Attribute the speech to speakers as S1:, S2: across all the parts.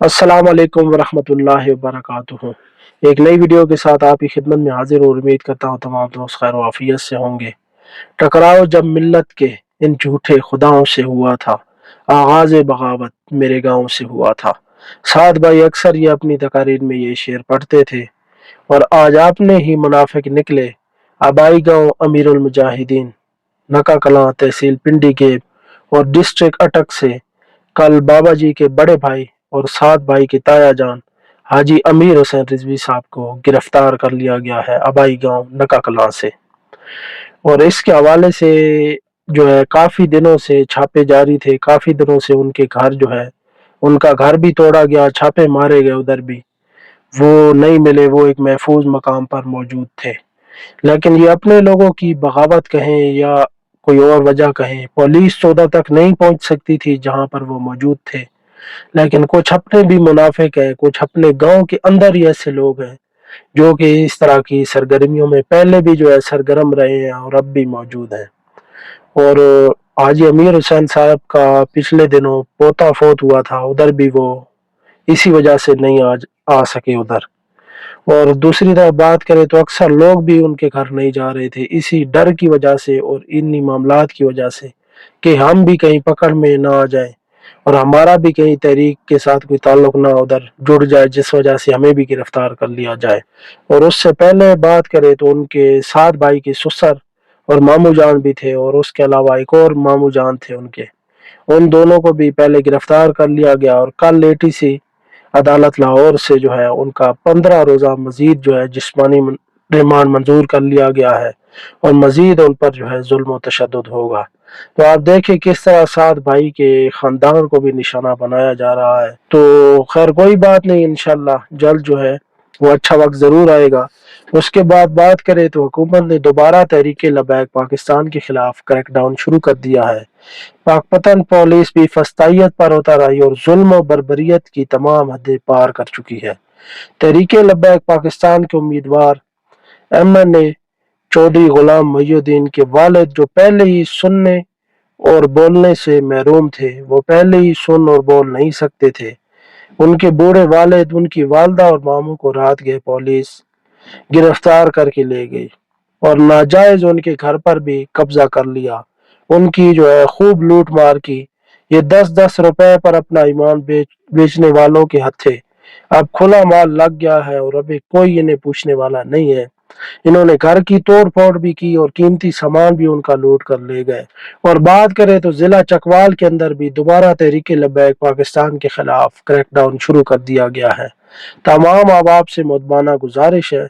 S1: अस्सलाम वालेकुम वरहमतुल्लाहि वबरकातुहू। एक नई वीडियो के साथ आपकी खिदमत में हाजिर और उम्मीद करता हूँ तमाम दोस्त खैर व आफियत से होंगे। टकराव जब मिल्लत के इन झूठे खुदाओं से हुआ था, आगाज बगावत मेरे गांव से हुआ था। साद भाई अक्सर ये अपनी तकारीर में ये शेर पढ़ते थे और आज आपने ही मुनाफिक निकले। आबाई गांव अमीरुल मुजाहिदीन, नका कलां तहसील पिंडी गेब और डिस्ट्रिक्ट अटक से कल बाबा जी के बड़े भाई और सात भाई के ताया जान हाजी अमीर हुसैन रिजवी साहब को गिरफ्तार कर लिया गया है आबाई गांव नका कलां से। और इसके हवाले से जो है काफी दिनों से छापे जारी थे, काफी दिनों से उनके घर जो है उनका घर भी तोड़ा गया, छापे मारे गए, उधर भी वो नहीं मिले, वो एक महफूज मकाम पर मौजूद थे। लेकिन ये अपने लोगों की बगावत कहें या कोई और वजह कहें, पुलिस 14 तक नहीं पहुंच सकती थी जहां पर वो मौजूद थे। लेकिन कुछ अपने भी मुनाफिक हैं, कुछ अपने गांव के अंदर ही ऐसे लोग हैं जो कि इस तरह की सरगर्मियों में पहले भी जो है सरगर्म रहे हैं और अब भी मौजूद हैं। और हाजी अमीर हुसैन साहब का पिछले दिनों पोता फोत हुआ था, उधर भी वो इसी वजह से नहीं आज आ सके उधर। और दूसरी तरफ बात करें तो अक्सर लोग भी उनके घर नहीं जा रहे थे इसी डर की वजह से और इन्हीं मामलात की वजह से कि हम भी कहीं पकड़ में ना आ जाए और हमारा भी कहीं तहरीक के साथ कोई ताल्लुक ना उधर जुड़ जाए जिस वजह से हमें भी गिरफ्तार कर लिया जाए। और उससे पहले बात करें तो उनके सात भाई के ससुर और मामू जान भी थे और उसके अलावा एक और मामू जान थे उनके, उन दोनों को भी पहले गिरफ्तार कर लिया गया और कल लेटी सी अदालत लाहौर से जो है उनका 15 रोजा मजीद जो है जिस्मानी रिमांड मंजूर कर लिया गया है और मजीद उन पर जो है जुल्म तशद्दुद होगा। तो आप देखें किस तरह सात भाई के खानदान को भी निशाना बनाया जा रहा है। तो खैर कोई बात नहीं, इंशाल्लाह जल्द जो है वो अच्छा वक्त जरूर आएगा। उसके बाद बात करें तो हुकूमत ने दोबारा तहरीक लबैक पाकिस्तान के खिलाफ क्रैकडाउन शुरू कर दिया है। पाकपतन पुलिस भी फस्तायत पर उतर आई और जुल्म और बर्बरियत की तमाम हदें पार कर चुकी है। तहरीक लब्बैक पाकिस्तान के उम्मीदवार एमएनए चौधरी गुलाम मोहिउद्दीन के वालिद जो पहले ही सुनने और बोलने से महरूम थे, वो पहले ही सुन और बोल नहीं सकते थे। उनके बूढ़े वालिद, उनकी वालदा और मामू को रात गए पुलिस गिरफ्तार करके ले गई और नाजायज उनके घर पर भी कब्जा कर लिया। उनकी जो है खूब लूट मार की। ये 10-10 रुपए पर अपना ईमान बेचने वालों के हथे अब खुला माल लग गया है और अभी कोई इन्हें पूछने वाला नहीं है। इन्होंने घर की तोड़ फोड़ भी की और कीमती सामान भी उनका लूट कर ले गए। और बात करें तो जिला चकवाल के अंदर भी दोबारा तहरीक लब्बैक पाकिस्तान के खिलाफ क्रैकडाउन शुरू कर दिया गया है। तमाम अहबाब से मुदबाना गुजारिश है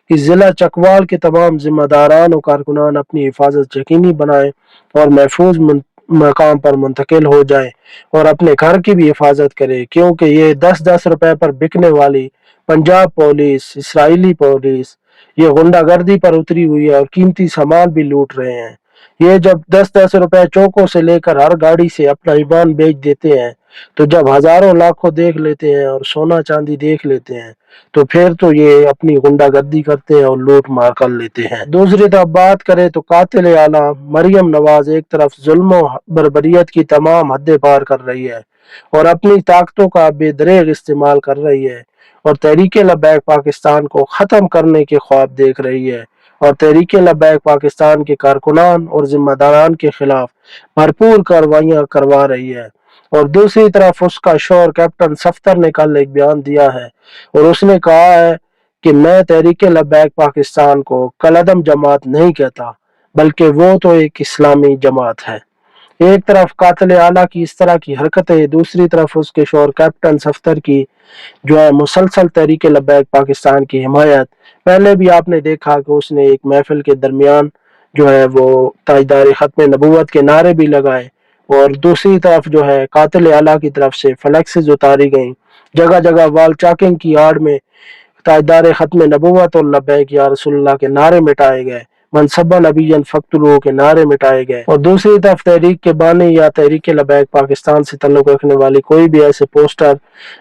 S1: कि जिला चकवाल के तमाम जिम्मेदारान और कारकुनान अपनी हिफाजत यकीनी बनाएं और महफूज मकाम पर मुंतकिल हो जाएं और अपने घर की भी हिफाजत करें, क्योंकि ये 10-10 रुपए पर बिकने वाली पंजाब पुलिस, इसराइली पुलिस ये गुंडागर्दी पर उतरी हुई है और कीमती सामान भी लूट रहे हैं। ये जब 10-10 रुपए चौकों से लेकर हर गाड़ी से अपना ईमान बेच देते हैं, तो जब हजारों लाखों देख लेते हैं और सोना चांदी देख लेते हैं, तो फिर तो ये अपनी गुंडागर्दी करते हैं और लूट मार कर लेते हैं। दूसरी तरफ बात करें तो कातिल आला मरियम नवाज एक तरफ जुल्म बर्बरियत की तमाम हदें पार कर रही है और अपनी ताकतों का बेदरेग इस्तेमाल कर रही है और तहरीक लब्बैक पाकिस्तान को खत्म करने के ख्वाब देख रही है और तहरीक लब्बैक पाकिस्तान के कारकुनान और जिम्मेदारान के खिलाफ भरपूर कार्रवाइयां करवा रही है। और दूसरी तरफ उसका शोहर कैप्टन सफ्तर ने कल एक बयान दिया है और उसने कहा है कि मैं तहरीक लब्बैक पाकिस्तान को कलअदम जमात नहीं कहता, बल्कि वो तो एक इस्लामी जमात है। एक तरफ कातिल आला की इस तरह की हरकतें, दूसरी तरफ उसके शोहर कैप्टन सफ्तर की जो है मुसलसल तहरीक लब्बैक पाकिस्तान की हिमायत। पहले भी आपने देखा कि उसने एक महफिल के दरमियान जो है वो ताजदार खत्म नबूवत के नारे भी लगाए और दूसरी तरफ जो है कातिल आला की तरफ से फ्लेक्सेस उतारी गई, जगह जगह वाल चाकिंग की आड़ में ताजदार खत्म नबूवत और लब्बैक या रसूलुल्लाह के नारे मिटाए गए, मनसबा नबीयन फक्तुलू के नारे मिटाए गए। और दूसरी तरफ तहरीक के बानी या तहरीक लब्बैक पाकिस्तान से ताल्लुक रखने वाली कोई भी ऐसे पोस्टर,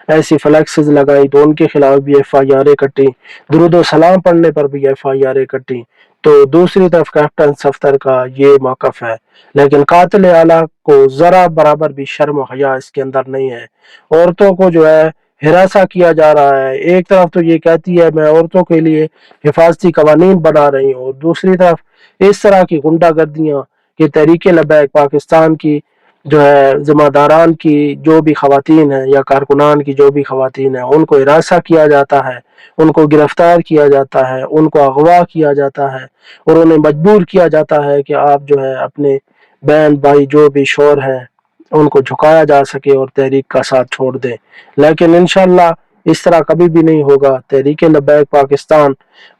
S1: ऐसी फ्लेक्सेस लगाई तो उनके खिलाफ भी FIR कटी, दुरूद सलाम पढ़ने पर भी FIR कटी। तो दूसरी तरफ कैप्टन सफ्तर का ये मौकफ है, लेकिन कातिल आला को जरा बराबर भी शर्म हया इसके अंदर नहीं है। औरतों को जो है ہراساں کیا جا رہا ہے۔ ایک طرف تو یہ کہتی ہے میں عورتوں کے لیے حفاظتی قوانین بنا رہی ہوں، اور دوسری طرف اس طرح کی غنڈہ گردیاں کہ تحریک لبیک پاکستان کی جو ہے ذمہ داران کی جو بھی خواتین ہیں یا کارکنان کی جو بھی خواتین ہیں ان کو ہراساں کیا جاتا ہے، ان کو گرفتار کیا جاتا ہے، ان کو اغوا کیا جاتا ہے، اور انہیں مجبور کیا جاتا ہے کہ آپ جو ہے اپنے بہن بھائی جو بھی شور ہیں ان کو جھکایا جا سکے اور تحریک کا ساتھ چھوڑ دیں۔ لیکن انشاءاللہ اس طرح کبھی بھی نہیں ہوگا۔ تحریک لبیک پاکستان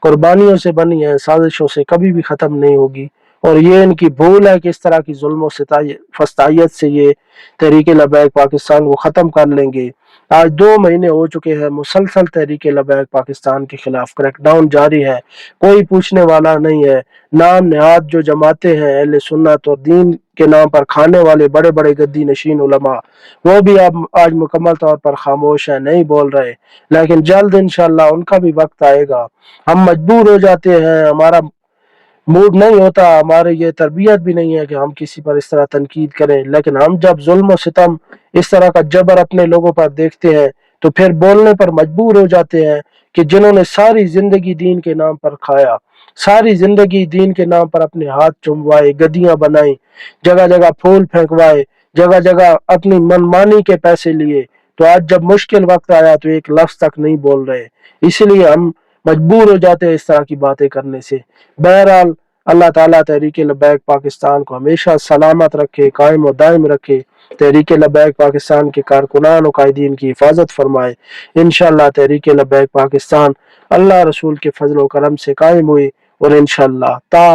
S1: قربانیوں سے بنی ہے، سازشوں سے کبھی بھی ختم نہیں ہوگی، اور یہ ان کی بھول ہے کہ اس طرح کی ظلم و فسطائیت سے یہ تحریک لبیک پاکستان کو ختم کر لیں گے۔ آج 2 مہینے ہو چکے ہیں مسلسل تحریک لبیک پاکستان کے خلاف کریک ڈاؤن جاری ہے، کوئی پوچھنے والا نہیں ہے۔ نام نہاد جو جماعتیں ہیں اہل سنت اور دین کے نام پر کھانے والے بڑے بڑے گدی نشین علماء، وہ بھی اب آج مکمل طور پر خاموش ہیں، نہیں بول رہے، لیکن جلد انشاءاللہ ان کا بھی وقت آئے گا۔ ہم مجبور ہو جاتے ہیں، ہمارا موڈ نہیں ہوتا، ہمارے یہ تربیت بھی نہیں ہے کہ ہم کسی پر اس طرح تنقید کریں، لیکن ہم جب ظلم و ستم اس طرح کا جبر اپنے لوگوں پر دیکھتے ہیں تو پھر بولنے پر مجبور ہو جاتے ہیں کہ جنہوں نے ساری زندگی دین کے نام پر کھایا، ساری زندگی دین کے نام پر اپنے ہاتھ چموائے، گدیاں بنائیں، جگہ جگہ پھول پھینکوائے، جگہ جگہ اپنی منمانی کے پیسے لیے، تو آج جب مشکل وقت آیا تو ایک لفظ تک نہیں بول رہے، اسی لیے ہم مجبور ہو جاتے ہیں اس طرح کی باتیں کرنے سے۔ بہرحال اللہ تعالیٰ تحریک لبیک پاکستان کو ہمیشہ سلامت رکھے، قائم و دائم رکھے، تحریک لبیک پاکستان کے کارکنان و قائدین کی حفاظت فرمائے۔ انشاءاللہ تحریک لبیک پاکستان اللہ رسول کے فضل و کرم سے قائم ہوئی اور انشاءاللہ تا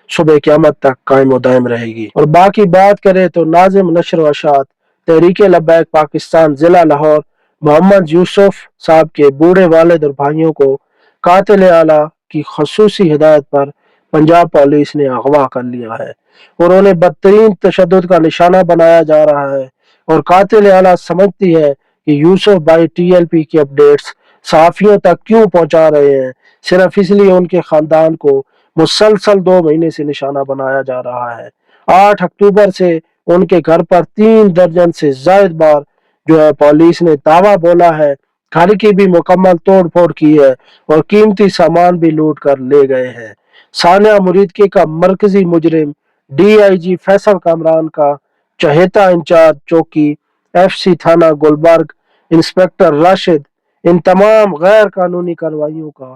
S1: صبح قیامت تک قائم و دائم رہے گی۔ اور باقی بات کریں تو ناظم نشر و اشاعت تحریک لبیک پاکستان ضلع لاہور محمد یوسف صاحب کے بوڑھے والد اور بھائیوں کو قاتل اعلیٰ کی خصوصی ہدایت پر پنجاب پولیس نے اغوا کر لیا ہے اور انہیں بدترین تشدد کا نشانہ بنایا جا رہا ہے، اور قاتل اعلیٰ سمجھتی ہے کہ یوسف بھائی ٹی ایل پی کی اپڈیٹس صحافیوں تک کیوں پہنچا رہے ہیں، صرف اس لیے ان کے خاندان کو مسلسل 2 مہینے سے نشانہ بنایا جا رہا ہے۔ 8 اکتوبر سے ان کے گھر پر 3 درجن سے زائد بار جو ہے پولیس نے دعویٰ بولا ہے، گھر کی بھی مکمل توڑ پھوڑ کی ہے اور قیمتی سامان بھی لوٹ کر لے گئے ہیں۔ ثانیہ مریدکی کا مرکزی مجرم ڈی آئی جی فیصل کامران کا چہیتا انچارج چوکی ایف سی تھانہ گلبرگ انسپکٹر راشد ان تمام غیر قانونی کارروائیوں کا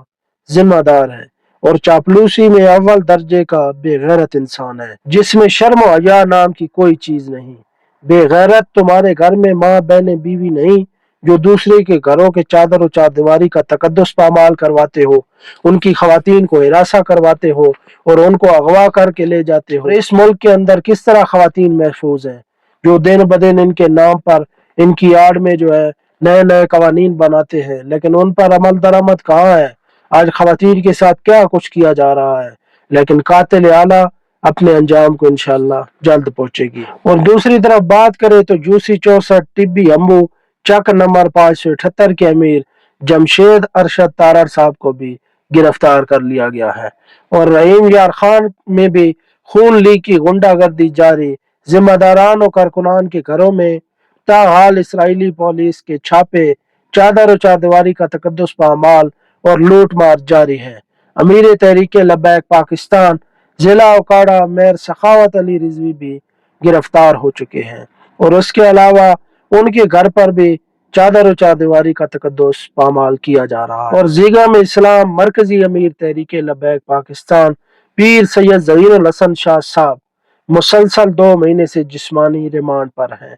S1: ذمہ دار ہے اور چاپلوسی میں اول درجے کا بے غیرت انسان ہے، جس میں شرم و حیا نام کی کوئی چیز نہیں۔ بے غیرت تمہارے گھر میں ماں بہنیں بیوی نہیں جو دوسرے کے گھروں کے چادر و چاردیواری کا تقدس پامال کرواتے ہو، ان کی خواتین کو ہراساں کرواتے ہو اور ان کو اغوا کر کے لے جاتے ہو۔ اس ملک کے اندر کس طرح خواتین محفوظ ہیں جو دن بدن ان کے نام پر ان کی آڑ میں جو ہے نئے نئے قوانین بناتے ہیں، لیکن ان پر عمل درآمد کہاں ہے؟ آج خواتین کے ساتھ کیا کچھ کیا جا رہا ہے، لیکن قاتل اعلیٰ اپنے انجام کو انشاءاللہ جلد پہنچے گی۔ اور دوسری طرف بات کریں تو جوسی 64 طبی امبو چک نمبر 578 کے امیر جمشید ارشد تارڑ صاحب کو بھی گرفتار کر لیا گیا ہے، اور رحیم یار خان میں بھی خون لیگ کی غنڈہ گردی جاری، ذمہ داران و کارکنان کے گھروں میں تاحال اسرائیلی پولیس کے چھاپے، چادر و چاردیواری کا تقدس پامال اور لوٹ مار جاری ہے۔ امیر تحریک لبیک پاکستان ضلع اوکاڑا میر سخاوت علی رضوی بھی گرفتار ہو چکے ہیں، اور اس کے علاوہ ان کے گھر پر بھی چادر و چاردیواری کا تقدس پامال کیا جا رہا ہے۔ اور زیغم اسلام مرکزی امیر تحریک لبیک پاکستان پیر سید ظہیر الحسن شاہ صاحب مسلسل 2 مہینے سے جسمانی ریمانڈ پر ہیں۔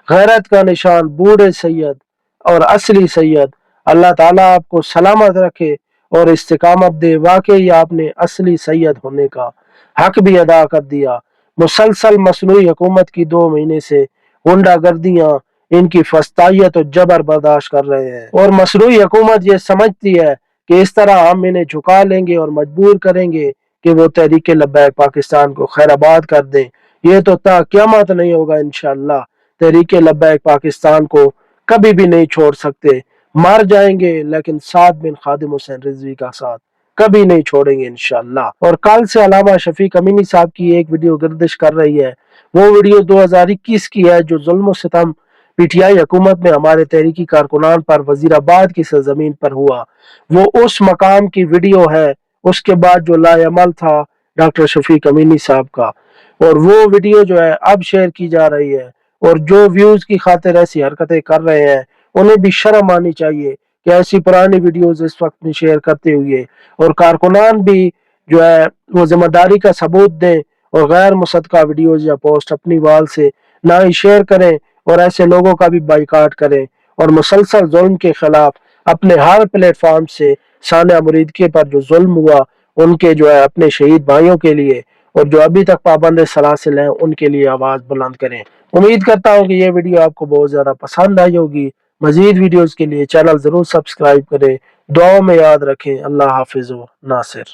S1: غیرت کا نشان بوڑھے سید اور اصلی سید، اللہ تعالیٰ آپ کو سلامت رکھے اور استقامت دے، واقعی آپ نے اصلی سید ہونے کا حق بھی ادا کر دیا۔ مسلسل مصنوعی حکومت کی 2 مہینے سے غنڈہ گردیاں ان کی فسطائیت و جبر برداشت کر رہے ہیں، اور مصنوعی حکومت یہ سمجھتی ہے کہ اس طرح ہم انہیں جھکا لیں گے اور مجبور کریں گے کہ وہ تحریک لبیک پاکستان کو خیر آباد کر دیں۔ یہ تو تا قیامت نہیں ہوگا انشاءاللہ، تحریک لبیک پاکستان کو کبھی بھی نہیں چھوڑ سکتے، مر جائیں گے لیکن سعد بن خادم حسین رضوی کا ساتھ کبھی نہیں چھوڑیں گے انشاءاللہ۔ اور کل سے علامہ شفیق امینی صاحب کی ایک ویڈیو گردش کر رہی ہے، وہ ویڈیو 2021 کی ہے جو ظلم و ستم PTI हुकूमत में हमारे तहरीकी कारकुनान पर वजीराबाद की सरजमीन पर हुआ, वो उस मकाम की वीडियो है। उसके बाद जो लाएमल था डॉक्टर शफीक अमीनी साहब का, और वो वीडियो जो है अब शेयर की जा रही है, और जो व्यूज की खातिर ऐसी हरकतें कर रहे हैं उन्हें भी शर्म आनी चाहिए कि ऐसी पुरानी वीडियोस इस वक्त में शेयर करते हुए, और कारकुनान भी जो है वो जिम्मेदारी का सबूत दें और गैर मुसद्दका वीडियोज या पोस्ट अपनी वाल से ना ही शेयर करें, और ऐसे लोगों का भी बाइकाट करें, और मुसलसल जुल्म के खिलाफ अपने हर प्लेटफॉर्म से सानिया मुरीद पर जो जुल्म हुआ उनके जो है अपने शहीद भाइयों के लिए और जो अभी तक पाबंद सलासिल हैं उनके लिए आवाज बुलंद करें। उम्मीद करता हूँ कि ये वीडियो आपको बहुत ज्यादा पसंद आई होगी। मजीद वीडियोस के लिए चैनल जरूर सब्सक्राइब करें। दुआओं में याद रखें। अल्लाह हाफिज़ व नासिर।